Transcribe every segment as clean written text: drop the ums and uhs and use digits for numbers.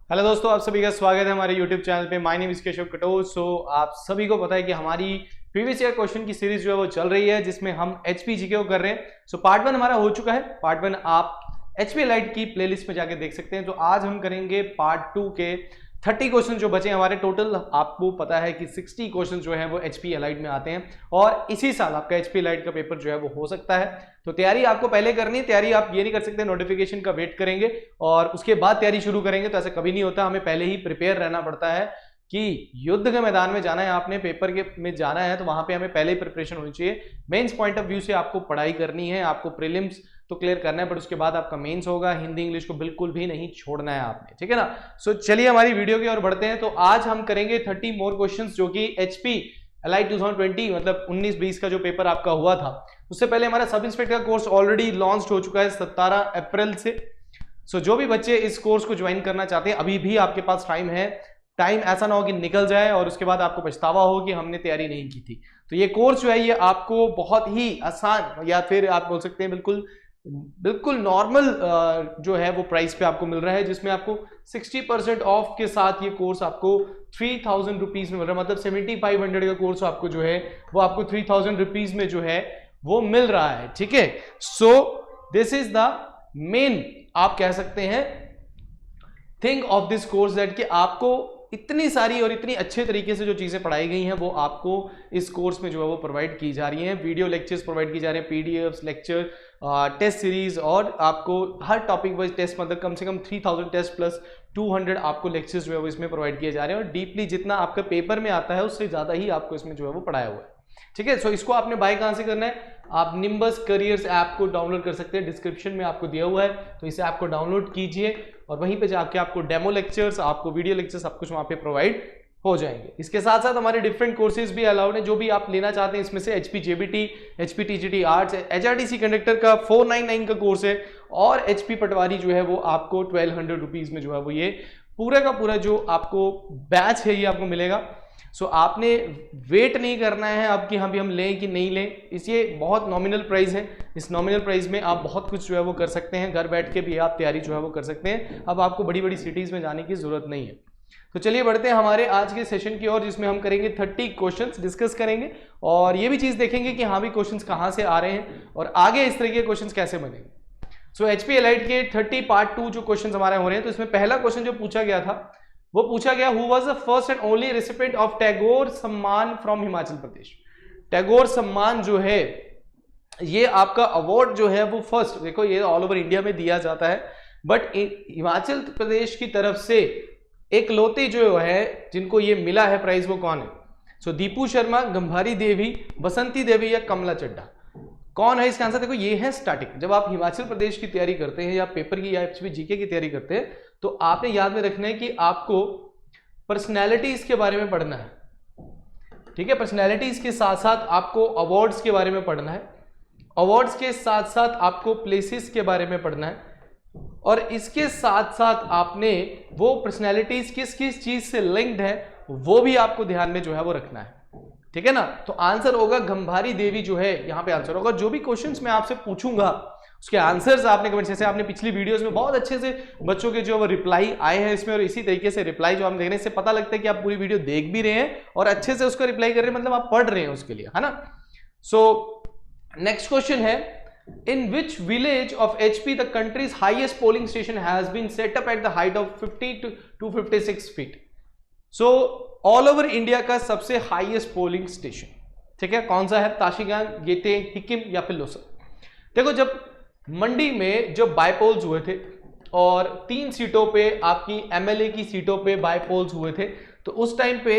Hello दोस्तों, आप सभी का स्वागत है हमारे यूट्यूब चैनल पे। My name is Keshav Katoch. So आप सभी को पता है कि हमारी प्रीवियस ईयर क्वेश्चन की सीरीज जो है वो चल रही है, जिसमें हम एचपी जीके को कर रहे हैं। सो पार्ट 1 हमारा हो चुका है। पार्ट 1 आप एचपी एलाइट की प्लेलिस्ट में जाके देख सकते हैं। तो आज हम करेंगे पार्ट 2 के 30 क्वेश्चन जो बचे हमारे टोटल। आपको पता है कि 60 क्वेश्चन जो है वो एचपी एलाइट में आते हैं और इसी साल आपका एचपी एलाइट का पेपर जो है वो हो सकता है। तो तैयारी आपको पहले करनी है। तैयारी आप ये नहीं कर सकते नोटिफिकेशन का वेट करेंगे और उसके बाद तैयारी शुरू करेंगे, तो ऐसा कभी नहीं होता। हमें पहले ही प्रिपेयर रहना पड़ता है कि युद्ध के मैदान में जाना है, आपने पेपर के में जाना है, तो वहां पे हमें पहले ही प्रिपरेशन होनी चाहिए। मेंस पॉइंट ऑफ व्यू से आपको पढ़ाई करनी है, आपको प्रीलिम्स तो क्लियर करना है, बट उसके बाद आपका मेंस होगा। हिंदी इंग्लिश को बिल्कुल भी नहीं छोड़ना है आपने, ठीक है ना। सो चलिए हमारी वीडियो की ओर बढ़ते हैं। तो आज हम करेंगे 30 मोर क्वेश्चंस जो कि एचपी एलाइट 2020 मतलब 19-20 का जो पेपर आपका हुआ था। उससे पहले हमारा सब इंस्पेक्टर का कोर्स ऑलरेडी लॉन्च हो चुका है 17 अप्रैल से। सो जो भी बच्चे इस कोर्स को ज्वाइन करना चाहते हैं, अभी भी आपके पास टाइम है। टाइम ऐसा ना हो कि निकल जाए और उसके बाद आपको पछतावा हो कि हमने तैयारी नहीं की थी। तो ये कोर्स जो है ये आपको बहुत ही आसान, या फिर आप बोल सकते हैं बिल्कुल नॉर्मल जो है वो प्राइस पे आपको मिल रहा है, जिसमें आपको 60% ऑफ के साथ ये कोर्स आपको 3000 रुपीज में मिल रहा है। मतलब 7500 का कोर्स आपको जो है वो आपको 3000 रुपीज में जो है वो मिल रहा है, ठीक है। So this is the main, आप कह सकते हैं, thing of this course, that कि आपको इतनी सारी और इतनी अच्छे तरीके से जो चीजें पढ़ाई गई हैं वो आपको इस कोर्स में जो है वो प्रोवाइड की जा रही हैं। वीडियो लेक्चर्स प्रोवाइड की जा रहे हैं, पीडीएफ्स, लेक्चर, टेस्ट सीरीज, और आपको हर टॉपिक वाइज टेस्ट, मतलब कम से कम 3000 टेस्ट प्लस 200 आपको लेक्चर्स जो है वो इसमें प्रोवाइड किए जा रहे हैं। और डीपली जितना आपका पेपर में आता है उससे ज्यादा ही आपको इसमें जो है वो पढ़ाया हुआ है, ठीक है। सो इसको आपने बाय कहां से करना है? आप निम्बस करियर्स ऐप को डाउनलोड कर सकते हैं, डिस्क्रिप्शन में आपको दिया हुआ है। तो इसे आपको डाउनलोड कीजिए और वहीं पे जाके आपको डेमो लेक्चर्स, आपको वीडियो लेक्चर्स, सब कुछ वहां पे प्रोवाइड हो जाएंगे। इसके साथ साथ हमारे डिफरेंट कोर्सेज भी अलाउड है, जो भी आप लेना चाहते हैं इसमें से। HP JBT, HP TGT arts, HRTC conductor का 499 का कोर्स है, और एचपी पटवारी जो है वो आपको 1200 रुपीज में जो है वो ये पूरा का पूरा जो आपको बैच है ये आपको मिलेगा। सो आपने वेट नहीं करना है अब कि हाँ भी हम लें कि नहीं लें। इसे बहुत नॉमिनल प्राइस है। इस नॉमिनल प्राइस में आप बहुत कुछ जो है वो कर सकते हैं, घर बैठ के भी आप तैयारी जो है वो कर सकते हैं। अब आपको बड़ी बड़ी सिटीज में जाने की जरूरत नहीं है। तो चलिए बढ़ते हैं हमारे आज के सेशन की ओर, जिसमें हम करेंगे 30 क्वेश्चंस डिस्कस करेंगे और ये भी चीज देखेंगे कि हाँ भी क्वेश्चंस कहाँ से आ रहे हैं और आगे इस तरह के क्वेश्चंस कैसे बनेंगे। सो एचपी एलाइट के 30 पार्ट 2 जो क्वेश्चंस हमारे हो रहे हैं, तो इसमें पहला क्वेश्चन जो पूछा गया था वो पूछा गया, who was the first and only recipient of Tagore सम्मान फ्रॉम हिमाचल प्रदेश। टैगोर सम्मान जो है ये आपका अवार्ड जो है वो फर्स्ट, देखो ये ऑल ओवर इंडिया में दिया जाता है, बट हिमाचल प्रदेश की तरफ से एक लौते जो है जिनको ये मिला है प्राइज, वो कौन है? सो दीपू शर्मा, गंभारी देवी, बसंती देवी या कमला चड्ढा, कौन है इसका आंसर? देखो ये है स्टार्टिंग। जब आप हिमाचल प्रदेश की तैयारी करते हैं या पेपर की या एचपी जीके की तैयारी करते हैं, तो आपने याद में रखना है कि आपको पर्सनैलिटीज के बारे में पढ़ना है, ठीक है। पर्सनैलिटीज के साथ साथ आपको अवार्ड्स के बारे में पढ़ना है, अवार्ड्स के साथ साथ आपको प्लेसेस के बारे में पढ़ना है, और इसके साथ साथ आपने वो पर्सनैलिटीज किस किस चीज से लिंक्ड है वो भी आपको ध्यान में जो है वो रखना है, ठीक है ना। तो आंसर होगा गंभारी देवी जो है यहाँ पे आंसर होगा। जो भी क्वेश्चंस मैं आपसे पूछूंगा उसके आंसर्स आपने कमेंट, जैसे आपने पिछली वीडियोस में बहुत अच्छे से बच्चों के जो रिप्लाई आए हैं इसमें, और इसी तरीके से रिप्लाई जो हम देख रहे हैं इससे पता लगता है कि आप पूरी वीडियो देख भी रहे हैं और अच्छे से उसका रिप्लाई कर रहे हैं, मतलब आप पढ़ रहे हैं उसके लिए, है ना। सो नेक्स्ट क्वेश्चन है, in which village of HP the country's highest polling station has been set up at the height of 50 to 256 feet। so all over India का सबसे हाईएस्ट पोलिंग स्टेशन, ठीक है, कौन सा है? ताशीगांग, गेटे, हिकिम या फिर लोसर। देखो जब मंडी में जब बायपोल्स हुए थे और 3 सीटों पे आपकी एमएलए की सीटों पे बायपोल्स हुए थे, तो उस टाइम पे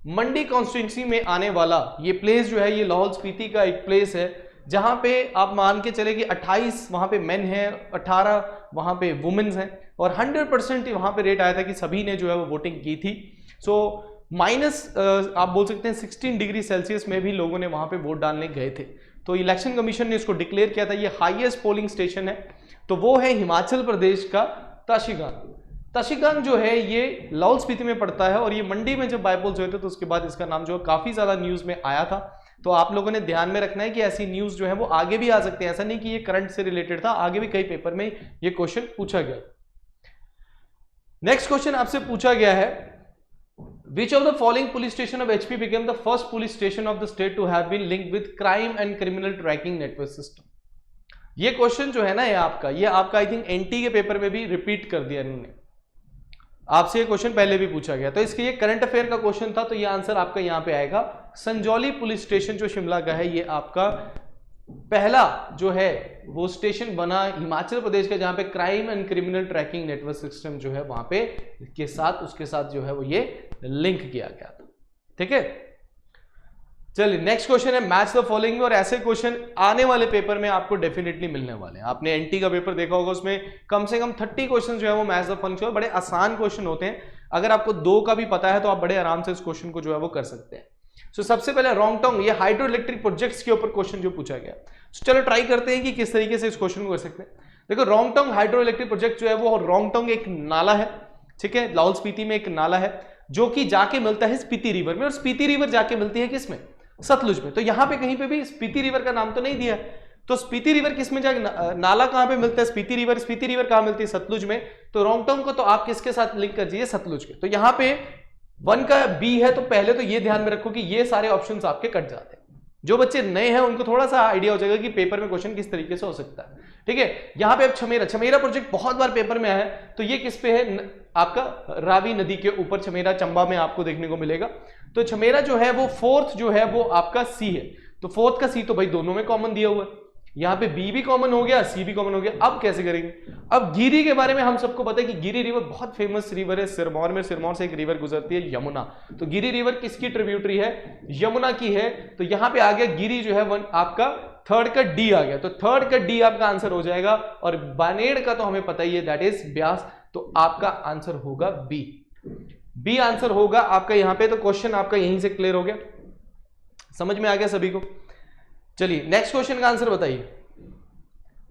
मंडी कॉन्स्टिट्यूंसी में आने वाला ये प्लेस जो है ये लाहौल स्पीति का एक प्लेस है, जहां पे आप मान के चले कि 28 वहां पे मेन है, 18 वहां पे वुमेन्स हैं, और 100% वहां पे रेट आया था कि सभी ने जो है वो वोटिंग की थी। सो माइनस आप बोल सकते हैं 16 डिग्री सेल्सियस में भी लोगों ने वहां पे वोट डालने गए थे। तो इलेक्शन कमीशन ने इसको डिक्लेयर किया था ये हाईएस्ट पोलिंग स्टेशन है, तो वो है हिमाचल प्रदेश का ताशीगांग। ताशीगांग जो है ये लाहौल स्पीति में पड़ता है, और ये मंडी में जब बायपोल्स हुए थे तो उसके बाद इसका नाम जो है काफी ज्यादा न्यूज में आया था। तो आप लोगों ने ध्यान में रखना है कि ऐसी न्यूज जो है वो आगे भी आ सकते हैं, ऐसा नहीं कि ये करंट से रिलेटेड था, आगे भी कई पेपर में ये क्वेश्चन पूछा गया। नेक्स्ट क्वेश्चन आपसे पूछा गया है, Which of the following police station of HP became the first police station of the state to have been linked with crime and criminal tracking network system? ये question जो है ना ये आपका आई थिंक एनटी के paper में भी repeat कर दिया इन्होंने, आपसे ये क्वेश्चन पहले भी पूछा गया, तो इसके ये करंट अफेयर का क्वेश्चन था, तो ये आंसर आपका यहां पे आएगा संजौली पुलिस स्टेशन जो शिमला का है, ये आपका पहला जो है वो स्टेशन बना हिमाचल प्रदेश का जहां पे crime and criminal tracking network system जो है वहां पे उसके साथ जो है वो ये लिंक किया गया था। ठीक है, चलिए नेक्स्ट क्वेश्चन है मैच द फॉलोइंग, और ऐसे क्वेश्चन आने वाले पेपर में आपको डेफिनेटली मिलने वाले हैं। आपने एनटी का पेपर देखा होगा, उसमें कम से कम 30 क्वेश्चन जो है वो मैच द फॉलोइंग, बड़े आसान क्वेश्चन होते हैं। अगर आपको 2 का भी पता है तो आप बड़े आराम से इस क्वेश्चन को जो है वो कर सकते हैं। सबसे पहले रोंगटोंग, ये हाइड्रो इलेक्ट्रिक प्रोजेक्ट्स के ऊपर क्वेश्चन जो पूछा गया, चलो ट्राई करते हैं कि किस तरीके से इस क्वेश्चन को कर सकते हैं। देखो रोंगटोंग हाइड्रो इलेक्ट्रिक प्रोजेक्ट जो है वो, रोंगटोंग एक नाला है, ठीक है, लाहौल स्पीति में एक नाला है जो कि जाके मिलता है स्पीति रिवर में, और स्पीति रिवर जाके मिलती है किसमें, सतलुज में। तो यहां पे कहीं पे भी स्पीति रिवर का नाम तो नहीं दिया, तो स्पीति रिवर किसमें जाके, नाला कहां पे मिलता है, स्पीति रिवर कहां मिलती है, सतलुज में। तो रोंगटोंग को तो आप किसके साथ लिंक कर दीजिए, सतलुज के। तो यहां पे 1 का बी है, तो पहले तो ये ध्यान में रखो कि ये सारे ऑप्शंस आपके कट जाते हैं। जो बच्चे नए हैं उनको थोड़ा सा आइडिया हो जाएगा कि पेपर में क्वेश्चन किस तरीके से हो सकता है। ठीक है, यहां पे अब छमेरा प्रोजेक्ट बहुत बार पेपर में आया है, तो ये किस पे है, आपका रावी नदी के ऊपर छमेरा, चंबा में आपको देखने को मिलेगा। तो छमेरा जो है वो 4th जो है वो आपका सी है, तो 4th का सी तो भाई दोनों में कॉमन दिया हुआ है, यहां पे बी भी कॉमन हो गया, सी भी कॉमन हो गया। अब कैसे करेंगे, अब गिरी के बारे में हम सबको पता है कि गिरी रिवर बहुत फेमस रिवर है सिरमौर में, सिरमौर से एक रिवर गुजरती है यमुना, तो गिरी रिवर किसकी ट्रिब्यूटरी है, यमुना की है। तो यहां पे आ गया गिरी जो है आपका 3rd का डी आ गया, तो 3rd का डी आपका आंसर हो जाएगा। और बानेड़ का तो हमें पता ही है, दैट इज ब्यास, तो आपका आंसर होगा बी आंसर होगा आपका यहां पे। तो क्वेश्चन आपका यहीं से क्लियर हो गया, समझ में आ गया सभी को। चलिए नेक्स्ट क्वेश्चन का आंसर बताइए।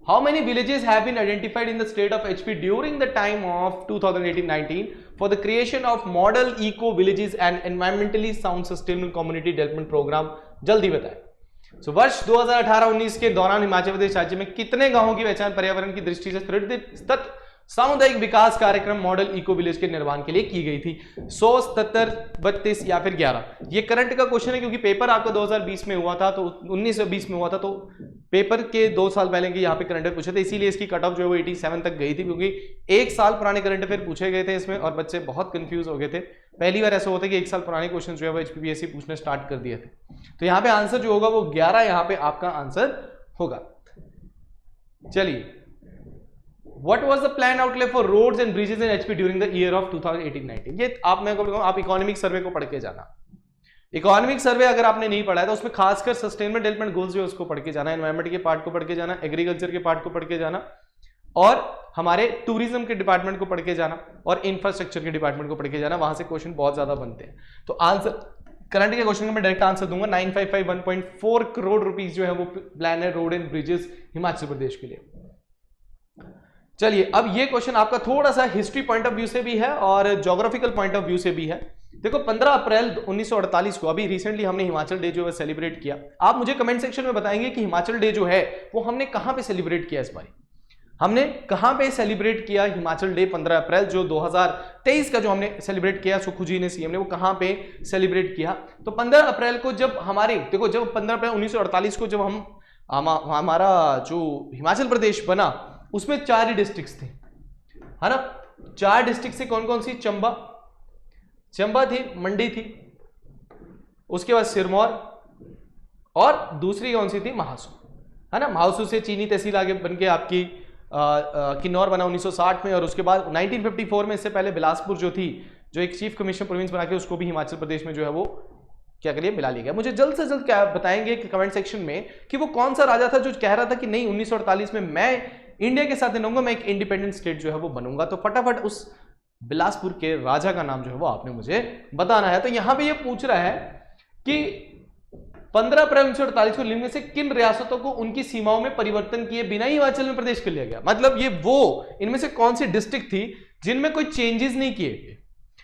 How many villages have been identified in the state of HP during the time of 2018-19 for the creation of model eco villages and environmentally sound sustainable community development program? जल्दी बताएं। वर्ष 2018-19 के दौरान हिमाचल प्रदेश राज्य में कितने गांवों की पहचान पर्यावरण की दृष्टि से सतत सामुदायिक विकास कार्यक्रम मॉडल इको विलेज के निर्माण के लिए की गई थी? 100, 77, 32 या फिर 11? ये करंट का क्वेश्चन है क्योंकि पेपर आपका 2020 में हुआ था, तो 1920 में हुआ था, तो पेपर के 2 साल पहले के यहाँ पे करंट अफेयर पूछे थे, इसीलिए इसकी कट ऑफ जो है वो 87 तक गई थी, क्योंकि 1 साल पुराने करंट अफेयर पूछे गए थे इसमें और बच्चे बहुत कंफ्यूज हो गए थे। पहली बार ऐसा होता है कि 1 साल पुराने क्वेश्चन जो है वो HPPSC पूछना स्टार्ट कर दिए थे। तो यहाँ पे आंसर जो होगा वो 11 यहाँ पे आपका आंसर होगा। चलिए, What was the plan outlay for roads and bridges in HP during the year of 2018-19? ये आप इकोनॉमिक सर्वे को पढ़ के जाना। इकोनॉमिक सर्वे अगर आपने नहीं पढ़ा है तो उसमें खासकर सस्टेनेबल डेवलपमेंट गोल्स जो है उसको पढ़ के जाना, एनवायरमेंट के पार्ट को पढ़ के जाना, एग्रीकल्चर के पार्ट को पढ़ के जाना, और हमारे टूरिज्म के डिपार्टमेंट को पढ़ के जाना, और इंफ्रास्ट्रक्चर के डिपार्टमेंट को पढ़ के जाना। वहां से क्वेश्चन बहुत ज्यादा बनते हैं। तो आंसर करंट के क्वेश्चन का मैं डायरेक्ट आंसर दूंगा, 9551.4 करोड़ रुपीस जो है वो प्लान है road and bridges Himachal Pradesh के लिए। चलिए, अब ये क्वेश्चन आपका थोड़ा सा हिस्ट्री पॉइंट ऑफ व्यू से भी है और ज्योग्राफिकल पॉइंट ऑफ व्यू से भी है। देखो 15 अप्रैल 1948 को अभी रिसेंटली हमने हिमाचल डे जो है सेलिब्रेट किया। आप मुझे कमेंट सेक्शन में बताएंगे कि हिमाचल डे जो है वो हमने कहां पे सेलिब्रेट किया, इस बार हमने कहां पे सेलिब्रेट किया हिमाचल डे 15 अप्रैल जो 2023 का जो हमने सेलिब्रेट किया, सुखू जी ने सीएम ने, वो कहां पे सेलिब्रेट किया? तो 15 अप्रैल को जब हमारे, देखो जब 15 अप्रैल 1948 को जब हमारा जो हिमाचल प्रदेश बना उसमें 4 ही डिस्ट्रिक्ट्स थे, है ना। 4 डिस्ट्रिक्ट से कौन कौन सी? चंबा थी, मंडी थी, उसके बाद सिरमौर, और दूसरी कौन सी थी? महासू, है ना। महासू से चीनी तहसील आगे बन के आपकी किन्नौर बना 1960 में, और उसके बाद 1954 में, इससे पहले बिलासपुर जो थी, जो एक चीफ कमिश्नर प्रोविंस बना के उसको भी हिमाचल प्रदेश में जो है वो क्या करिए मिला लिया गया। मुझे जल्द से जल्द क्या बताएंगे कि कमेंट सेक्शन में कि वो कौन सा राजा था जो कह रहा था कि नहीं 1948 में मैं इंडिया के साथ रहूंगा, मैं एक इंडिपेंडेंट स्टेट जो है वो बनूंगा। तो फटाफट उस बिलासपुर के राजा का नाम जो है वो आपने मुझे बताना है। तो यहां पे ये पूछ रहा है कि 15 अप्रैल 1948 को लिंग में से किन रियासतों को उनकी सीमाओं में परिवर्तन किए बिना ही हिमाचल में प्रदेश कर लिया गया? मतलब ये वो इनमें से कौन सी डिस्ट्रिक्ट थी जिनमें कोई चेंजेस नहीं किए गए?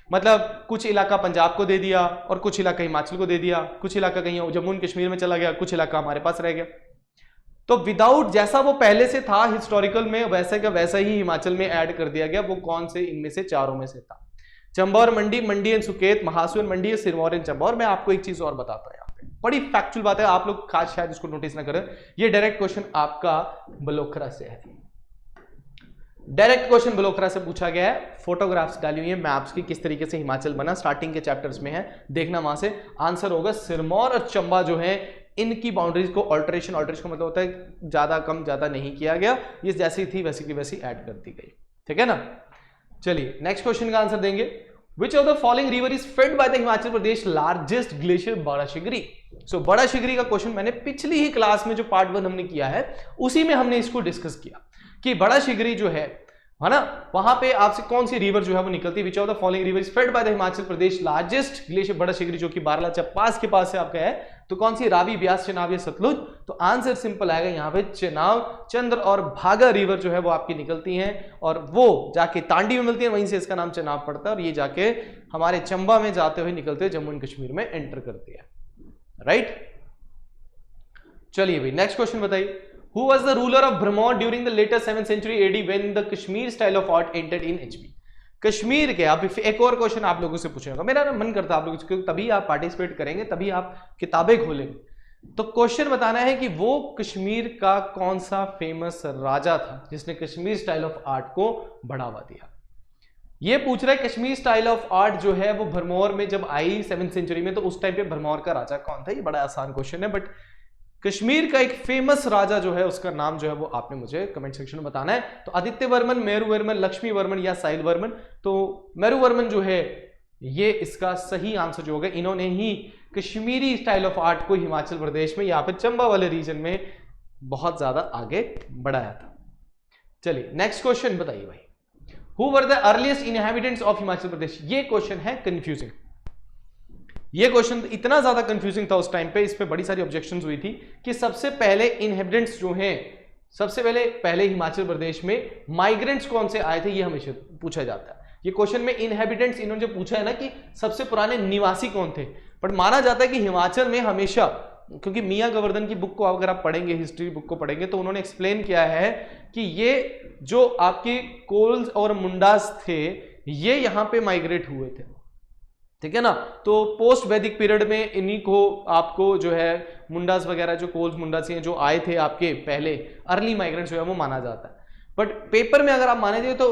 मतलब कुछ इलाका पंजाब को दे दिया और कुछ इलाका हिमाचल को दे दिया, कुछ इलाका कहीं जम्मू एंड कश्मीर में चला गया, कुछ इलाका हमारे पास रह गया। तो विदाउट, जैसा वो पहले से था हिस्टोरिकल में, वैसे का वैसा ही हिमाचल में ऐड कर दिया गया। वो कौन से इनमें से चारों में से था? चंबा और Mandi, Mandi and Suket, Mahasu and Mandi, Sirmaur and Chamba. और मैं आपको एक चीज और बताता हूं, यहाँ पे बड़ी फैक्चुअल बात है, आप लोग खास शायद इसको नोटिस ना करें। ये डायरेक्ट क्वेश्चन आपका बलोखरा से है, डायरेक्ट क्वेश्चन बलोखरा से पूछा गया है। फोटोग्राफ्स डाली हुई है मैप्स की, किस तरीके से हिमाचल बना, स्टार्टिंग के चैप्टर्स में है, देखना वहां से। आंसर होगा सिरमौर और चंबा जो है, इनकी बाउंड्रीज को ऑल्टरेशन का मतलब होता है ज्यादा कम ज्यादा नहीं किया गया, ये जैसी थी वैसी की वैसी ऐड कर दी गई, ठीक है ना। चलिए नेक्स्ट क्वेश्चन का आंसर देंगे। Which of the following river is fed by the Himachal Pradesh largest glacier Bara Shigri? So Bara Shigri का क्वेश्चन मैंने पिछली ही क्लास में जो पार्ट 1 हमने किया है उसी में हमने इसको डिस्कस किया कि बड़ाशिगरी जो है ना, वहां पे आपसे कौन सी रिवर जो है वो निकलती है। Which of the following river is fed by the Himachal Pradesh largest glacier Bara Shigri, जो कि बारालाचा पास के पास से आपका है। तो कौन सी? रावी, ब्यास, चेनाब या सतलुज? तो आंसर सिंपल आएगा यहाँ पे चेनाब, चंद्र और भागा रिवर जो है वो आपकी निकलती हैं और वो जाके तांडी में मिलती है, वहीं से इसका नाम चेनाब पड़ता है और ये जाके हमारे चंबा में जाते हुए निकलते हुए जम्मू एंड कश्मीर में एंटर करती है, राइट। चलिए भाई नेक्स्ट क्वेश्चन बताइए। Who was the ruler of Brahmor during the later 7th century AD when the Kashmir style of art entered in HP? Kashmir के, अब एक और क्वेश्चन आप लोगों से पूछने का मेरा मन करता है आप लोगों से, तभी आप पार्टिसिपेट करेंगे, तभी आप किताबें खोलेंगे। तो क्वेश्चन बताना है कि वो कश्मीर का कौन सा फेमस राजा था जिसने कश्मीर स्टाइल ऑफ आर्ट को बढ़ावा दिया। ये पूछ रहा है कश्मीर स्टाइल ऑफ आर्ट जो है वो भरमौर में जब आई 7th सेंचुरी में, तो उस टाइम पे भरमौर का राजा कौन था? ये बड़ा आसान क्वेश्चन है, बट कश्मीर का एक फेमस राजा जो है उसका नाम जो है वो आपने मुझे कमेंट सेक्शन में बताना है। तो आदित्य वर्मन, मेरू वर्मन, लक्ष्मी वर्मन या साहिल वर्मन? तो मेरू वर्मन जो है ये इसका सही आंसर जो होगा। इन्होंने ही कश्मीरी स्टाइल ऑफ आर्ट को हिमाचल प्रदेश में या फिर चंबा वाले रीजन में बहुत ज्यादा आगे बढ़ाया था। चलिए नेक्स्ट क्वेश्चन बताइए भाई। Who were the earliest inhabitants of Himachal Pradesh? ये क्वेश्चन है कंफ्यूजिंग, ये क्वेश्चन इतना ज्यादा कंफ्यूजिंग था उस टाइम पे, इस पे बड़ी सारी ऑब्जेक्शंस हुई थी कि सबसे पहले इनहेबिटेंट्स जो हैं, सबसे पहले हिमाचल प्रदेश में माइग्रेंट्स कौन से आए थे, ये हमेशा पूछा जाता है। ये क्वेश्चन में इनहेबिटेंट्स इन्होंने जो पूछा है ना कि सबसे पुराने निवासी कौन थे, बट माना जाता है कि हिमाचल में हमेशा, क्योंकि मियां गोवर्धन की बुक को अगर आप पढ़ेंगे, हिस्ट्री बुक को पढ़ेंगे, तो उन्होंने एक्सप्लेन किया है कि ये जो आपके कोल्स और मुंडास थे ये यहां पे माइग्रेट हुए थे, ठीक है ना। तो पोस्ट वैदिक पीरियड में इन्हीं को आपको जो है मुंडास वगैरह, जो कोल्स मुंडास जो आए थे आपके पहले अर्ली माइग्रेंट्स जो है वो माना जाता है। बट पेपर में अगर आप माने तो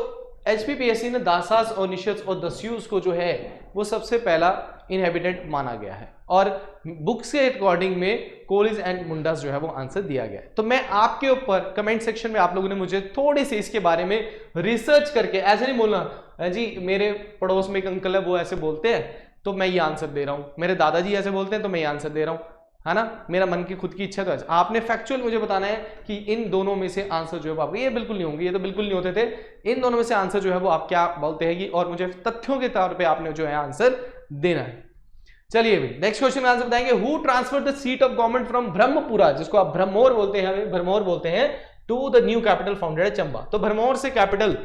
HPPSC ने दासास और निशस और दस्यूस को जो है वो सबसे पहला इनहेबिटेंट माना गया है और बुक्स के अकॉर्डिंग में कोलिस एंड मुंडास जो है वो आंसर दिया गया है। तो मैं आपके ऊपर कमेंट सेक्शन में आप लोगों ने मुझे थोड़े से इसके बारे में रिसर्च करके, ऐसे नहीं बोलना जी मेरे पड़ोस में एक अंकल है वो ऐसे बोलते हैं तो मैं ये आंसर दे रहा हूं, मेरे दादाजी ऐसे बोलते हैं तो मैं ये आंसर दे रहा हूं, है ना, मेरा मन की खुद की इच्छा। तो आपने फैक्चुअल मुझे बताना है कि इन दोनों में से आंसर जो है आपको, ये बिल्कुल नहीं होंगे, ये तो बिल्कुल नहीं होते थे, इन दोनों में से आंसर जो है वो आप क्या बोलते हैं, और मुझे तथ्यों के तौर पे आपने जो है आंसर देना है। चलिए भाई नेक्स्ट क्वेश्चन में आंसर बताएंगे। Who transfer the seat of government from Brahmpura, जिसको आप भरमौर बोलते हैं, to the new capital founded Chamba. तो भरमौर से कैपिटल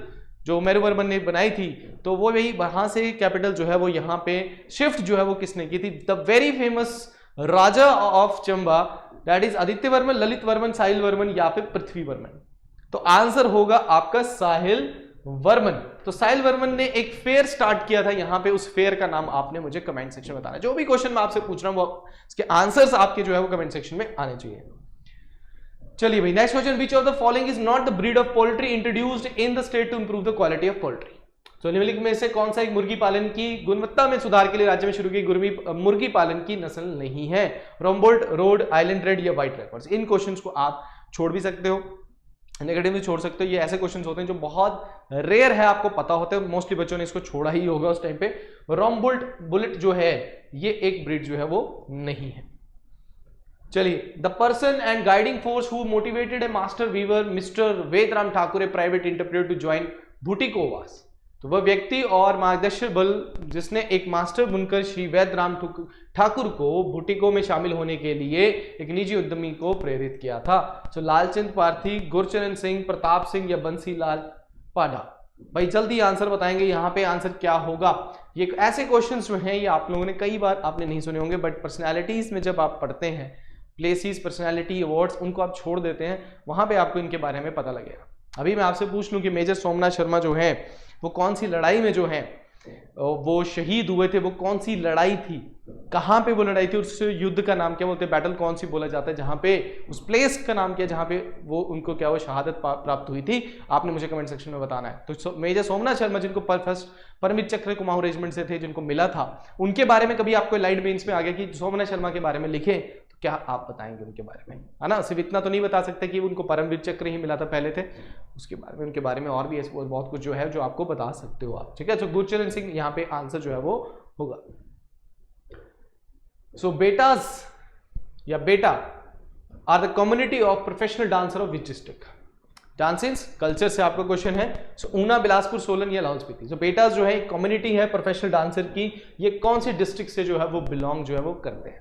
जो मेरुवर्मन ने बनाई थी, तो वो वही वहां से कैपिटल जो है वो यहाँ पे शिफ्ट जो है वो किसने की थी? The very famous raja of Chamba, that is Aditya Varman, Lalit Varman, Sahil Varman या फिर पृथ्वी वर्मन। तो आंसर होगा आपका साहिल वर्मन। तो साहिल वर्मन ने एक फेयर स्टार्ट किया था यहाँ पे, उस फेयर का नाम आपने मुझे कमेंट सेक्शन में बताना। जो भी क्वेश्चन मैं आपसे पूछ रहा हूँ वो इसके आंसर्स आपके जो है वो कमेंट सेक्शन में आने चाहिए। चलिए भाई next question. Which of the following is not the breed of poultry introduced in the state to improve the quality of poultry? तो निम्नलिखित में से कौन सा एक मुर्गी पालन की गुणवत्ता में सुधार के लिए राज्य में शुरू की मुर्गी पालन की नस्ल नहीं है? रॉम्बोल्ट, रोड आइलैंड रेड या व्हाइट रैपर्स? इन क्वेश्चंस को आप छोड़ भी सकते हो, नेगेटिव भी छोड़ सकते हो। ये ऐसे क्वेश्चंस होते हैं जो बहुत रेयर है, आपको पता होते हैं, मोस्टली बच्चों ने इसको छोड़ा ही होगा उस टाइम पे। रॉम्बोल्ट बुलेट जो है ये एक ब्रीड जो है वो नहीं है। चलिए, the person and guiding force who motivated a master weaver mister Vedram Thakur a private interpreter to join Bhuttico was? तो वह व्यक्ति और मार्गदर्शक बल जिसने एक मास्टर बुनकर श्री वैदराम ठाकुर को बुटीको में शामिल होने के लिए एक निजी उद्यमी को प्रेरित किया था। तो लालचंद पारथी, गुरचरण सिंह, प्रताप सिंह या बंसीलाल पाढ़ा? भाई जल्दी आंसर बताएंगे, यहाँ पे आंसर क्या होगा? ये ऐसे क्वेश्चंस जो हैं ये आप लोगों ने कई बार आपने नहीं सुने होंगे, बट पर्सनैलिटीज में जब आप पढ़ते हैं प्लेसेस, पर्सनैलिटी, अवार्ड्स, उनको आप छोड़ देते हैं, वहां पे आपको इनके बारे में पता लगेगा। अभी मैं आपसे पूछ लूं कि मेजर सोमनाथ शर्मा जो है वो कौन सी लड़ाई में जो है वो शहीद हुए थे, वो कौन सी लड़ाई थी, कहां पे वो लड़ाई थी, उस युद्ध का नाम क्या बोलते हैं, बैटल कौन सी बोला जाता है, जहां पे उस प्लेस का नाम क्या, जहां पे वो उनको क्या वो शहादत प्राप्त हुई थी, आपने मुझे कमेंट सेक्शन में बताना है। तो मेजर सोमनाथ शर्मा जिनको फर्स्ट परमवीर चक्र कुमाऊं रेजिमेंट से थे, जिनको मिला था, उनके बारे में कभी आपको लाइट बेंच में आ गया कि सोमनाथ शर्मा के बारे में लिखे, तो क्या आप बताएंगे उनके बारे में, है ना। सिर्फ इतना तो नहीं बता सकते कि उनको परमवीर चक्र ही मिला था पहले थे, उसके बारे में, उनके बारे में और भी बहुत कुछ जो है जो आपको बता सकते हो आप, ठीक है। तो गुरचरण सिंह यहाँ पे आंसर जो है वो होगा। सो बेटाज या Beta are the community of professional dancer of which district. Dancing culture से आपका क्वेश्चन है। सो ऊना, बिलासपुर, सोलन या लाहौल स्पीति। सो बेटाज जो है एक कम्युनिटी है प्रोफेशनल डांसर की, ये कौन सी डिस्ट्रिक्ट से जो है वो बिलोंग जो है वो करते हैं।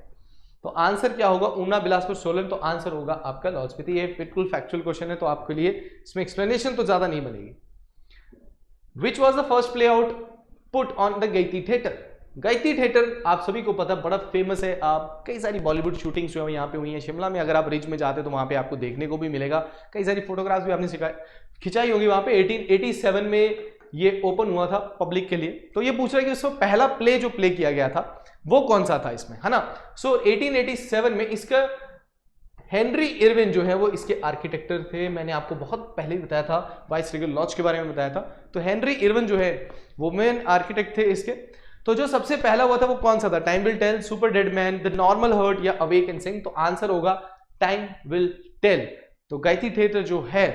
तो आंसर क्या होगा, ऊना, बिलासपुर, सोलन, तो आंसर होगा आपका लाहौल स्पीति। ये बिल्कुल फैक्चुअल क्वेश्चन है, तो आपके लिए इसमें एक्सप्लेनेशन तो ज्यादा नहीं बनेगी। Which was the first play out put on the Gayatri theatre. Gayatri theatre आप सभी को पता है बड़ा फेमस है, आप कई सारी बॉलीवुड शूटिंग्स जो है यहाँ पे हुई हैं शिमला में। अगर आप रिज में जाते तो वहां पे आपको देखने को भी मिलेगा, कई सारी फोटोग्राफ्स भी आपने खिंचाई होगी वहां पे। 1887 में ये ओपन हुआ था पब्लिक के लिए। तो ये पूछ रहा है कि उसमें पहला प्ले जो प्ले किया गया था वो कौन सा था इसमें, है ना। सो 1887 में इसका हेनरी इरविन जो है वो इसके आर्किटेक्टर थे। मैंने आपको बहुत पहले ही बताया था, वाइस रेगुलर लॉज के बारे में बताया था। तो हेनरी इरविन जो है वो मेन आर्किटेक्ट थे इसके। तो जो सबसे पहला हुआ था वो कौन सा था, time will tell, super dead man, the normal hurt या अवेक एंड सिंग। तो आंसर होगा टाइम विल टेल। तो गायत्री थिएटर जो है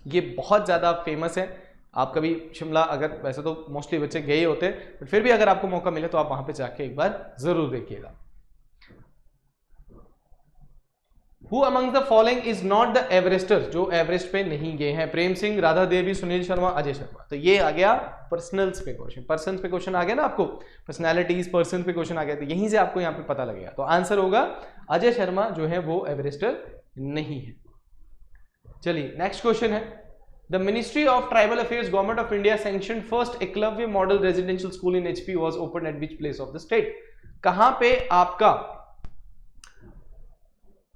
ये बहुत ज्यादा फेमस है। आप कभी शिमला, अगर वैसे तो मोस्टली बच्चे गए होते हैं, बट फिर भी अगर आपको मौका मिले तो आप वहां पे जाके एक बार जरूर देखिएगा। Who among the following is not the Everester, जो एवरेस्ट पे नहीं गए हैं। प्रेम सिंह, राधा देवी, सुनील शर्मा, अजय शर्मा। तो ये आ गया पर्सनल्स पे क्वेश्चन, पर्सन पे क्वेश्चन आ गया ना आपको, पर्सनैलिटीज पर्सन पे क्वेश्चन आ गया, तो यहीं से आपको यहाँ पे पता लगेगा। तो आंसर होगा अजय शर्मा जो है वो एवरेस्टर नहीं है। चलिए नेक्स्ट क्वेश्चन है, the ministry of tribal affairs government of India sanction first Eklavya model residential school in HP was open at which place of the state. कहां पे आपका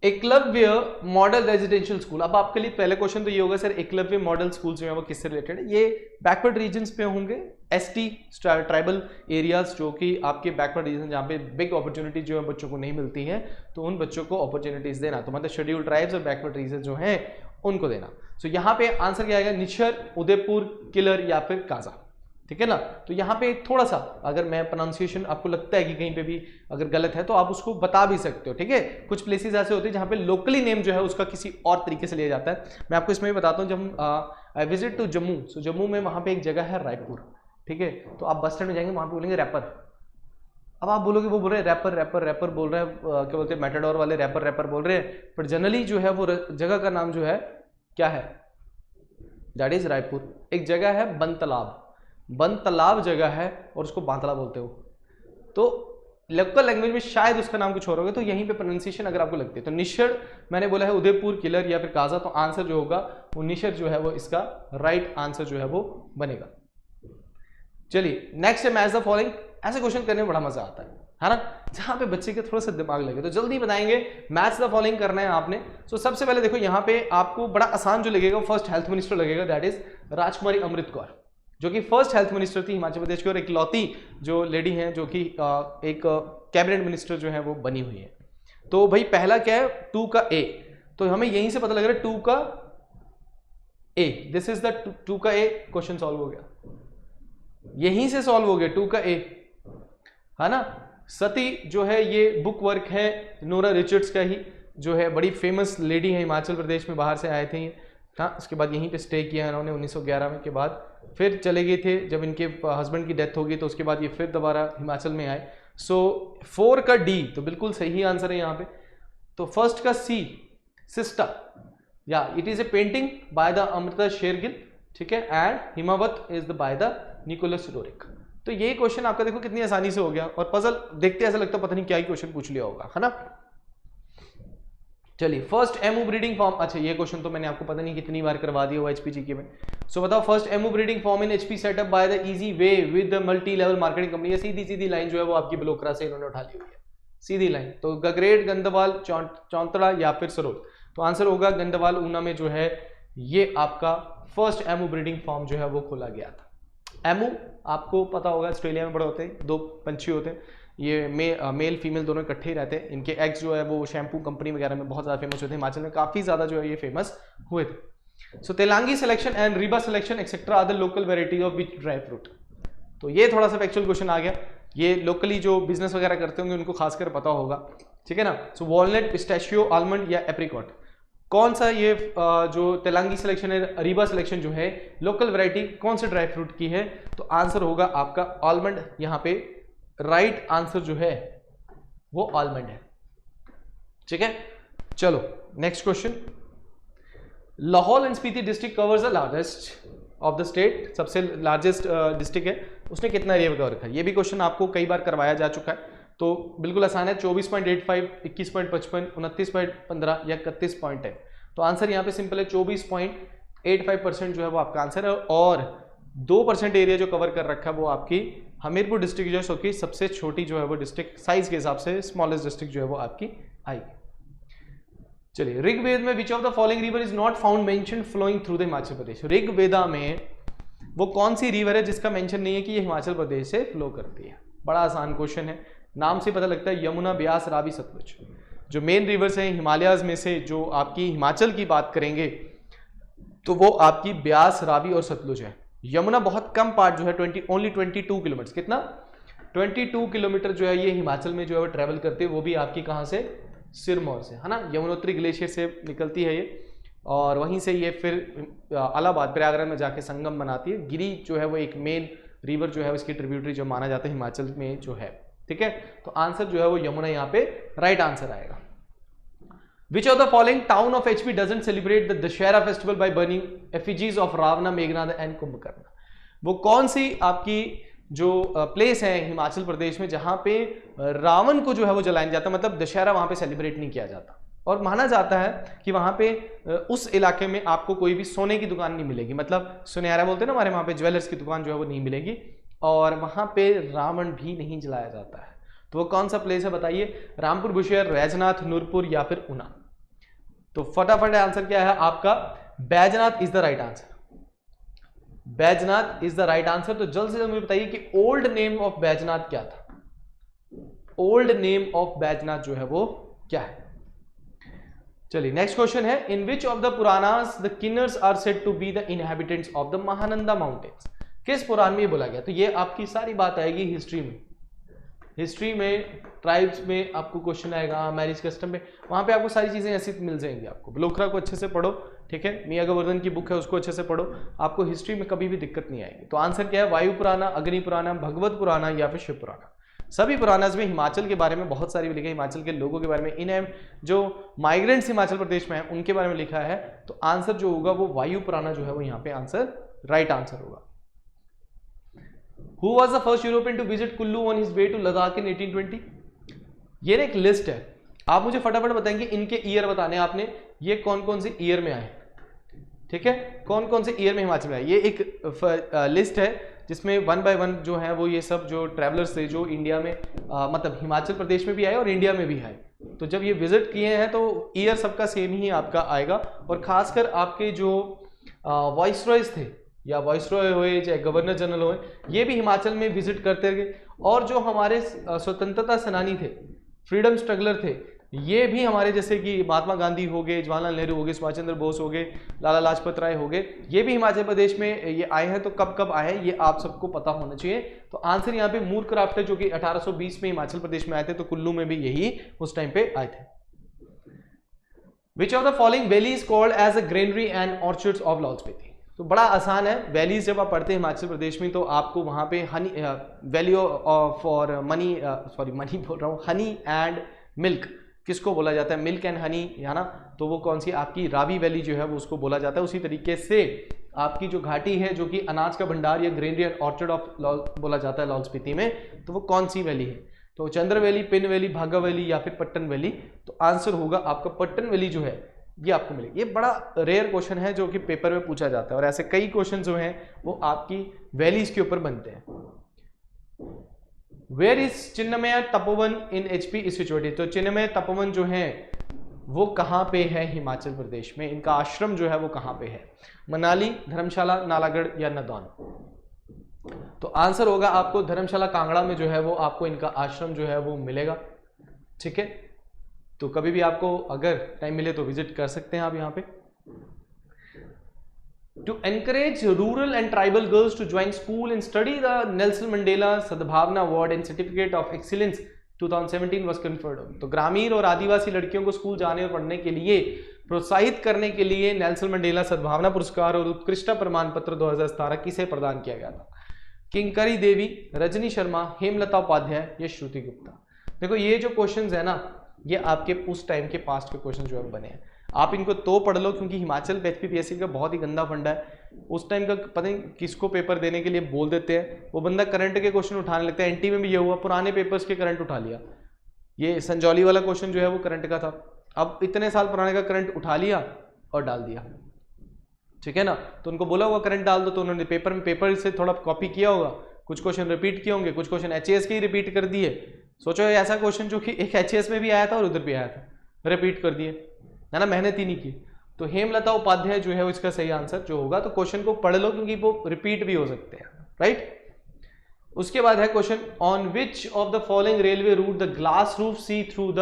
एकलव्य मॉडल रेजिडेंशियल स्कूल। अब आपके लिए पहले क्वेश्चन तो ये होगा सर एकलव्य मॉडल स्कूल जो है वो किससे रिलेटेड है। ये बैकवर्ड रीजन्स पे होंगे, एसटी ट्राइबल एरियाज जो कि आपके बैकवर्ड रीजन जहाँ पे बिग अपॉर्चुनिटी जो है बच्चों को नहीं मिलती है, तो उन बच्चों को अपॉर्चुनिटीज देना, तो मतलब शेड्यूल्ड ट्राइब्स और बैकवर्ड रीजन जो है उनको देना। सो यहाँ पे आंसर क्या आएगा, निशर, उदयपुर, किलर या फिर काजा, ठीक है ना। तो यहाँ पे थोड़ा सा अगर मैं प्रोनाउंसिएशन आपको लगता है कि कहीं पे भी अगर गलत है तो आप उसको बता भी सकते हो, ठीक है। कुछ प्लेसेस ऐसे होते हैं जहाँ पे लोकली नेम जो है उसका किसी और तरीके से लिया जाता है। मैं आपको इसमें भी बताता हूँ, जब आई विजिट टू जम्मू, सो जम्मू में वहाँ पे एक जगह है रायपुर, ठीक है। तो आप बस स्टैंड में जाएंगे, वहाँ पे बोलेंगे रैपर। अब आप बोलोगे वो बोल रहे हैं रैपर रैपर रैपर बोल रहे हैं, क्या बोलते हैं मैटाडोर वाले रैपर रैपर बोल रहे हैं, पर जनरली जो है वो जगह का नाम जो है क्या है, दैट इज रायपुर। एक जगह है बन तालाब, बन तालाब जगह है और उसको बांतला बोलते हो। तो लोकल लैंग्वेज में शायद उसका नाम कुछ और होगा, तो यहीं पे प्रोनाउंसिएशन अगर आपको लगती है। तो निशर मैंने बोला है उदयपुर, किलर या फिर काजा, तो आंसर जो होगा वो निशर जो है वो इसका राइट आंसर जो है वो बनेगा। चलिए नेक्स्ट है मैच द फॉलोइंग। ऐसे क्वेश्चन करने में बड़ा मजा आता है ना, जहां पे बच्चे के थोड़ा सा दिमाग लगे। तो जल्दी बताएंगे, मैच द फॉलोइंग करना है आपने। सो सबसे पहले देखो यहाँ पे आपको बड़ा आसान जो लगेगा फर्स्ट हेल्थ मिनिस्टर लगेगा, दैट इज राजकुमारी अमृत कौर, जो कि फर्स्ट हेल्थ मिनिस्टर थी हिमाचल प्रदेश की और इकलौती जो लेडी हैं जो कि एक कैबिनेट मिनिस्टर जो है वो बनी हुई है। तो भाई पहला क्या है, 2 का ए, तो हमें यहीं से पता लग रहा है 2 का ए, दिस इज द 2 का ए। क्वेश्चन सॉल्व हो गया, यहीं से सॉल्व हो गया 2 का ए, है ना। सती जो है ये बुक वर्क है नोरा रिचर्ड्स का ही, जो है बड़ी फेमस लेडी है हिमाचल प्रदेश में, बाहर से आए थे हाँ। उसके बाद यहीं पे स्टे किया इन्होंने 1911 में, के बाद फिर चले गए थे जब इनके हस्बैंड की डेथ हो गई, तो उसके बाद ये फिर दोबारा हिमाचल में आए। सो 4 का डी तो बिल्कुल सही आंसर है यहाँ पे। तो फर्स्ट का सी, सिस्टा, या it is a painting by the Amrita Shergil, ठीक है, and Himavat is the by the Nicholas Roerich. तो ये क्वेश्चन आपका देखो कितनी आसानी से हो गया, और पजल देखते ऐसा लगता पता नहीं क्या ही क्वेश्चन पूछ लिया होगा, है ना। चलिए फर्स्ट एमओ ब्रीडिंग फॉर्म, अच्छा ये क्वेश्चन तो मैंने आपको पता नहीं कितनी बार करवा दिया हुआ एचपीजीके में। सो बताओ first MO breeding form in HP setup by the easy way with the multi level marketing company. सीधी सीधी लाइन जो है वो आपकी ब्लोकरा से इन्होंने उठा ली हुई है, सीधी लाइन, तो गगरेट, गंदवाल, चौंतड़ा या फिर सरोद, तो आंसर होगा गंदवाल ऊना में जो है ये आपका फर्स्ट एमू ब्रीडिंग फार्म जो है वो खोला गया था। एमू आपको पता होगा ऑस्ट्रेलिया में बड़े होते हैं, दो पंछी होते हैं, ये मेल फीमेल दोनों इकट्ठे ही रहते हैं, इनके एग्स जो है वो शैम्पू कंपनी वगैरह में बहुत ज़्यादा फेमस होते हैं, हिमाचल में काफ़ी ज़्यादा जो है ये फेमस हुए थे। So Telangi selection and Riba selection etcetera other local variety of which dry fruit, तो ये थोड़ा सा फैक्चुअल क्वेश्चन आ गया, ये लोकली जो बिजनेस वगैरह करते होंगे उनको खासकर पता होगा, ठीक है ना। सो वॉलनट, पिस्ताशियो, आलमंड या एप्रिकॉट, कौन सा ये जो तेलांगी सिलेक्शन है, रीबा सिलेक्शन जो है लोकल वैरायटी कौन से ड्राई फ्रूट की है, तो आंसर होगा आपका आलमंड, यहां पे राइट आंसर जो है वो आलमंड है, ठीक है। चलो next question, Lahaul and Spiti district covers the largest of the state, सबसे लार्जेस्ट डिस्ट्रिक्ट है, उसने कितना एरिया कवर रखा है, ये भी क्वेश्चन आपको कई बार करवाया जा चुका है, तो बिल्कुल आसान है, 24.85, 21.55, 29.15 या 31.10, तो आंसर यहाँ पे सिंपल है, 24.85% जो है वो आपका आंसर है, और 2% एरिया जो कवर कर रखा है वो आपकी हमीरपुर डिस्ट्रिक्ट जो है, सो कि सबसे छोटी जो है वो डिस्ट्रिक्ट साइज के हिसाब से स्मॉलेस्ट डिस्ट्रिक्ट जो है वो आपकी आएगी। चलिए, ऋग्वेद में which of the following river is not found mentioned flowing through the Himachal Pradesh, Rigveda में वो कौन सी रिवर है जिसका मेंशन नहीं है कि ये हिमाचल प्रदेश से फ्लो करती है, बड़ा आसान क्वेश्चन है, नाम से पता लगता है, यमुना, ब्यास, रावी, सतलुज, जो मेन रिवर्स हैं हिमालयाज में से, जो आपकी हिमाचल की बात करेंगे तो वो आपकी ब्यास, रावी और सतलुज है। यमुना बहुत कम पार्ट जो है ओनली 22 किलोमीटर, कितना 22 किलोमीटर जो है ये हिमाचल में जो है वो ट्रेवल करती है, वो भी आपकी कहाँ से, सिरमौर से, है ना, यमुनोत्री ग्लेशियर से निकलती है ये, और वहीं से ये फिर इलाहाबाद प्रयागराज में जाके संगम बनाती है। गिरी जो है वो एक मेन रिवर जो है उसकी ट्रिब्यूटरी जो माना जाता है हिमाचल में जो है, ठीक है, तो आंसर जो है वो यमुना यहाँ पे राइट आंसर आएगा। Which of the following town of HP doesn't celebrate the Dashera festival by burning effigies of Ravana, Meghnad and Kumbhakarna, वो कौन सी आपकी जो प्लेस है हिमाचल प्रदेश में जहां पे रावण को जो है वो जलाया जाता है, मतलब दशहरा वहां पे सेलिब्रेट नहीं किया जाता, और माना जाता है कि वहां पे उस इलाके में आपको कोई भी सोने की दुकान नहीं मिलेगी, मतलब सुनहरा बोलते हैं ना हमारे वहां पे, ज्वेलर्स की दुकान जो है वो नहीं मिलेगी, और वहां पे रावण भी नहीं जलाया जाता है, तो वो कौन सा प्लेस है बताइए, रामपुर बुशहर, बैजनाथ, नूरपुर या फिर ऊना, तो फटाफट आंसर क्या है आपका, Baijnath is the right answer, Baijnath is the right answer. तो जल्द से जल्द मुझे बताइए कि ओल्ड नेम ऑफ बैजनाथ क्या था, ओल्ड नेम ऑफ बैजनाथ जो है वो क्या है। चलिए नेक्स्ट क्वेश्चन है, in which of the Puranas the Kinnars are said to be the inhabitants of the Mahananda mountains, किस पुराण में ये बोला गया, तो ये आपकी सारी बात आएगी हिस्ट्री में, हिस्ट्री में ट्राइब्स में आपको क्वेश्चन आएगा, मैरिज कस्टम में, वहां पे आपको सारी चीजें ऐसी मिल जाएंगी, आपको ब्लोखरा को अच्छे से पढ़ो, ठीक है, मियां गोवर्धन की बुक है उसको अच्छे से पढ़ो, आपको हिस्ट्री में कभी भी दिक्कत नहीं आएगी। तो आंसर क्या है, वायु पुराना, अग्नि पुराना, भगवत पुराना या फिर शिव पुराना, सभी पुराणास में हिमाचल के बारे में बहुत सारी लिखा है, हिमाचल के लोगों के बारे में, इन जो माइग्रेंट्स हिमाचल प्रदेश में है उनके बारे में लिखा है, तो आंसर जो होगा वो वायु पुराना जो है वो यहाँ पे आंसर राइट आंसर होगा। Who was the first European to visit Kullu on his way to Ladakh in 1820? ये एक लिस्ट है, आप मुझे फटाफट बताएंगे, इनके ईयर बताने आपने, ये कौन कौन से ईयर में आए, ठीक है, कौन कौन से ईयर में हिमाचल में आए, ये एक लिस्ट है जिसमें 1 by 1 जो है वो ये सब जो ट्रैवलर्स थे जो इंडिया में मतलब हिमाचल प्रदेश में भी आए और इंडिया में भी आए, तो जब ये विजिट किए हैं तो ईयर सबका सेम ही आपका आएगा, और खासकर आपके जो वॉइसरॉयज थे या वॉइसरॉय हुए चाहे गवर्नर जनरल हुए, ये भी हिमाचल में विजिट करते गए, और जो हमारे स्वतंत्रता सेनानी थे, फ्रीडम स्ट्रगलर थे, ये भी हमारे जैसे कि महात्मा गांधी हो गए, जवाहरलाल नेहरू हो गए, सुभाष चंद्र बोस हो गए, लाला लाजपत राय हो गए, ये भी हिमाचल प्रदेश में ये आए हैं, तो कब कब आए हैं ये आप सबको पता होना चाहिए। तो आंसर यहाँ पे मूर क्राफ्ट है जो कि 1820 में हिमाचल प्रदेश में आए थे, तो कुल्लू में भी यही उस टाइम पे आए थे। Which of the following valley is called as a granary and orchards of Lahaul Spiti, तो बड़ा आसान है, वैलीज जब आप पढ़ते हैं हिमाचल प्रदेश में तो आपको वहां पे Honey value for money, sorry money बोल रहा हूँ, हनी एंड मिल्क किसको बोला जाता है, मिल्क एंड हनी, है ना, तो वो कौन सी आपकी रावी वैली जो है वो उसको बोला जाता है। उसी तरीके से आपकी जो घाटी है जो कि अनाज का भंडार या ग्रेनरी एंड ऑर्चर्ड ऑफ बोला जाता है लाहौल स्पीति में, तो वो कौन सी वैली है, तो चंद्र वैली, पिन वैली, भागा वैली या फिर पट्टन वैली, तो आंसर होगा आपका पट्टन वैली जो है ये आपको मिलेगी। ये बड़ा रेयर क्वेश्चन है जो कि पेपर में पूछा जाता है, और ऐसे कई क्वेश्चन जो हैं वो आपकी वैलीज के ऊपर बनते हैं। Where is Chinmaya Tapovan in HP is situated. तो चिन्मय तपोवन जो है वो कहाँ पे है हिमाचल प्रदेश में, इनका आश्रम जो है वो कहाँ पे है, मनाली, धर्मशाला, नालागढ़ या नदौन। तो आंसर होगा आपको धर्मशाला कांगड़ा में जो है वो आपको इनका आश्रम जो है वो मिलेगा। ठीक है, तो कभी भी आपको अगर टाइम मिले तो विजिट कर सकते हैं आप यहाँ पे। To encourage rural and tribal girls to join school and study, the Nelson Mandela Sadbhavna Award and Certificate of Excellence 2017 was conferred on। तो ग्रामीण और आदिवासी लड़कियों को स्कूल जाने और पढ़ने के लिए प्रोत्साहित करने के लिए नेल्सन मंडेला सद्भावना पुरस्कार और उत्कृष्टता प्रमाण पत्र 2017 किसे प्रदान किया गया था? किंकरी देवी, रजनी शर्मा, हेमलता उपाध्याय या श्रुति गुप्ता। देखो ये जो क्वेश्चंस है ना, ये आपके उस टाइम के पास्ट के क्वेश्चन जो बने हैं, आप इनको तो पढ़ लो क्योंकि हिमाचल HPPSC का बहुत ही गंदा फंडा है। उस टाइम का पता नहीं किसको पेपर देने के लिए बोल देते हैं, वो बंदा करंट के क्वेश्चन उठाने लगता है। NT में भी ये हुआ, पुराने पेपर्स के करंट उठा लिया। ये संजौली वाला क्वेश्चन जो है वो करंट का था, अब इतने साल पुराने का करंट उठा लिया और डाल दिया। ठीक है ना, तो उनको बोला हुआ करंट डाल दो, तो उन्होंने पेपर से थोड़ा कॉपी किया होगा, कुछ क्वेश्चन रिपीट किए होंगे, कुछ क्वेश्चन HAS के ही रिपीट कर दिए। सोचो ऐसा क्वेश्चन जो कि एक HAS में भी आया था और उधर भी आया था, रिपीट कर दिए, है ना, मेहनत ही नहीं की। तो हेमलता उपाध्याय जो है इसका सही आंसर जो होगा। तो क्वेश्चन को पढ़ लो क्योंकि वो रिपीट भी हो सकते हैं, राइट। उसके बाद है question, on which of the following railway route the glass roof see through the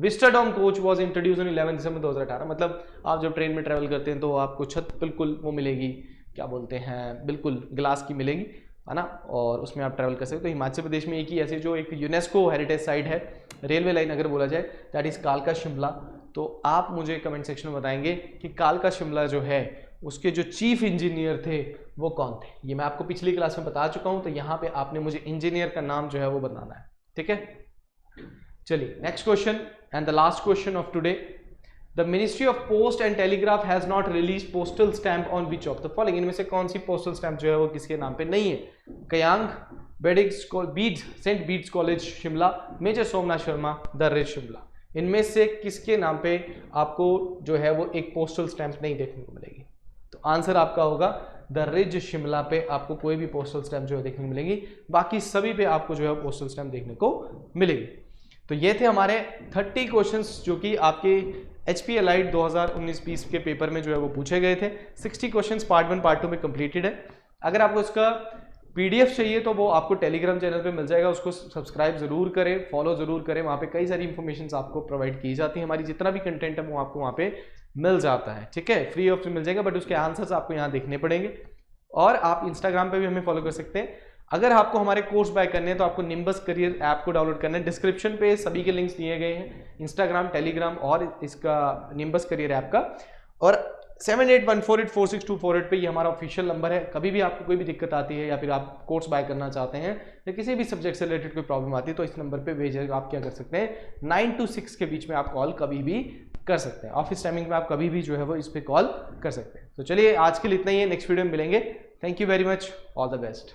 vistadome coach was introduced on 11 December 2018। मतलब आप जब ट्रेन में ट्रेवल करते हैं तो आपको छत बिल्कुल वो मिलेगी, क्या बोलते हैं, बिल्कुल ग्लास की मिलेगी, है ना, और उसमें आप ट्रैवल कर सकते हो। तो हिमाचल प्रदेश में एक ही ऐसे जो एक यूनेस्को हेरिटेज साइट है, रेलवे लाइन अगर बोला जाए, दैट इज कालका शिमला। तो आप मुझे कमेंट सेक्शन में बताएंगे कि कालका शिमला जो है उसके जो चीफ इंजीनियर थे वो कौन थे। ये मैं आपको पिछली क्लास में बता चुका हूं, तो यहाँ पे आपने मुझे इंजीनियर का नाम जो है वो बताना है। ठीक है, चलिए next question and the last question of today. The ministry of post and telegraph has not release postal stamp on which of the following. इनमें से कौन सी पोस्टल स्टैम्प जो है वो किसके नाम पे नहीं है? Kayang, Bede's, saint Bede's college Shimla, major Somnath Sharma, the ridge Shimla. इनमें से किसके नाम पे आपको जो है वो एक पोस्टल स्टैम्प नहीं देखने को मिलेगी? तो आंसर आपका होगा द रिज शिमला पे आपको कोई भी पोस्टल स्टैम्प जो है देखने को मिलेगी, बाकी सभी पे आपको जो है पोस्टल स्टैम्प देखने को मिलेगी। तो ये थे हमारे 30 क्वेश्चंस जो कि आपके HP एलाइड 2019-20 के पेपर में जो है वो पूछे गए थे। 60 क्वेश्चंस पार्ट 1 पार्ट 2 में कंप्लीटेड है। अगर आपको इसका PDF चाहिए तो वो आपको टेलीग्राम चैनल पे मिल जाएगा, उसको सब्सक्राइब जरूर करें, फॉलो जरूर करें। वहाँ पे कई सारी इन्फॉर्मेशन आपको प्रोवाइड की जाती है, हमारी जितना भी कंटेंट है वो आपको वहाँ पे मिल जाता है। ठीक है, फ्री ऑफ मिल जाएगा, बट उसके आंसर्स आपको यहाँ देखने पड़ेंगे। और आप इंस्टाग्राम पे भी हमें फॉलो कर सकते हैं। अगर आपको हमारे कोर्स बाय करने हैं तो आपको निम्बस करियर ऐप को डाउनलोड करना है। डिस्क्रिप्शन पे सभी के लिंक्स दिए गए हैं, इंस्टाग्राम, टेलीग्राम और इसका निम्बस करियर ऐप का। और 7814846248 पे ये हमारा ऑफिशियल नंबर है। कभी भी आपको कोई भी दिक्कत आती है या फिर आप कोर्स बाय करना चाहते हैं या किसी भी सब्जेक्ट से रिलेटेड कोई प्रॉब्लम आती है तो इस नंबर पे भेज आप क्या कर सकते हैं, 9 to 6 के बीच में आप कॉल कभी भी कर सकते हैं। ऑफिस टाइमिंग में आप कभी भी जो है वो इस पे कॉल कर सकते हैं। तो चलिए आज के लिए इतना ही है, नेक्स्ट वीडियो में मिलेंगे। Thank you very much, all the best.